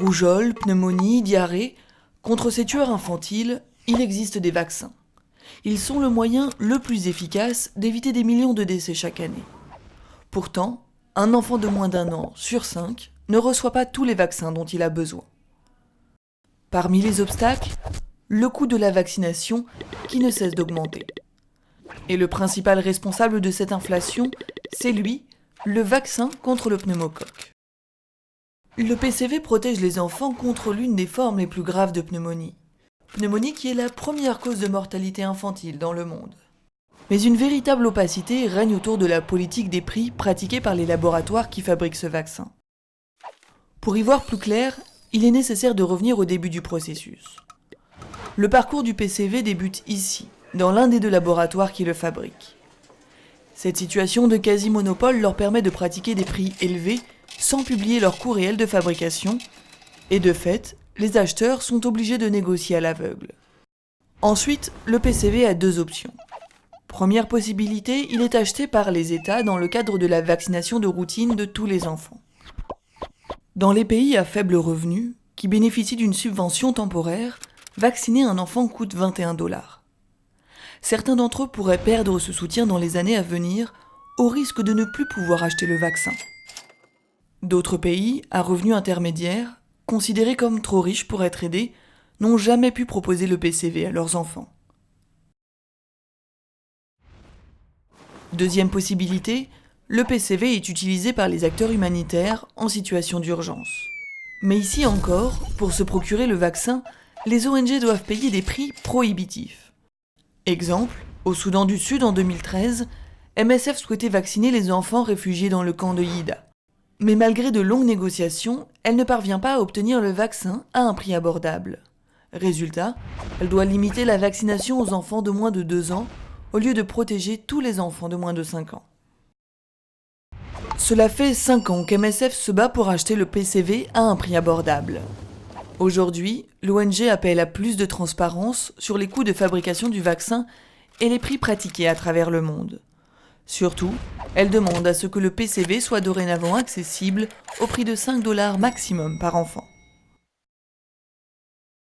Rougeole, pneumonie, diarrhée, contre ces tueurs infantiles, il existe des vaccins. Ils sont le moyen le plus efficace d'éviter des millions de décès chaque année. Pourtant, un enfant de moins d'1 an sur 5 ne reçoit pas tous les vaccins dont il a besoin. Parmi les obstacles, le coût de la vaccination qui ne cesse d'augmenter. Et le principal responsable de cette inflation, c'est lui, le vaccin contre le pneumocoque. Le PCV protège les enfants contre l'une des formes les plus graves de pneumonie. Pneumonie qui est la première cause de mortalité infantile dans le monde. Mais une véritable opacité règne autour de la politique des prix pratiquée par les laboratoires qui fabriquent ce vaccin. Pour y voir plus clair, il est nécessaire de revenir au début du processus. Le parcours du PCV débute ici, dans l'un des 2 laboratoires qui le fabriquent. Cette situation de quasi-monopole leur permet de pratiquer des prix élevés sans publier leur coût réel de fabrication, et de fait, les acheteurs sont obligés de négocier à l'aveugle. Ensuite, le PCV a 2 options. Première possibilité, il est acheté par les États dans le cadre de la vaccination de routine de tous les enfants. Dans les pays à faible revenu, qui bénéficient d'une subvention temporaire, vacciner un enfant coûte 21 $. Certains d'entre eux pourraient perdre ce soutien dans les années à venir, au risque de ne plus pouvoir acheter le vaccin. D'autres pays, à revenus intermédiaires, considérés comme trop riches pour être aidés, n'ont jamais pu proposer le PCV à leurs enfants. Deuxième possibilité, le PCV est utilisé par les acteurs humanitaires en situation d'urgence. Mais ici encore, pour se procurer le vaccin, les ONG doivent payer des prix prohibitifs. Exemple, au Soudan du Sud en 2013, MSF souhaitait vacciner les enfants réfugiés dans le camp de Yida. Mais malgré de longues négociations, elle ne parvient pas à obtenir le vaccin à un prix abordable. Résultat, elle doit limiter la vaccination aux enfants de moins de 2 ans au lieu de protéger tous les enfants de moins de 5 ans. Cela fait 5 ans qu'MSF se bat pour acheter le PCV à un prix abordable. Aujourd'hui, l'ONG appelle à plus de transparence sur les coûts de fabrication du vaccin et les prix pratiqués à travers le monde. Surtout, elle demande à ce que le PCV soit dorénavant accessible au prix de 5 $ maximum par enfant.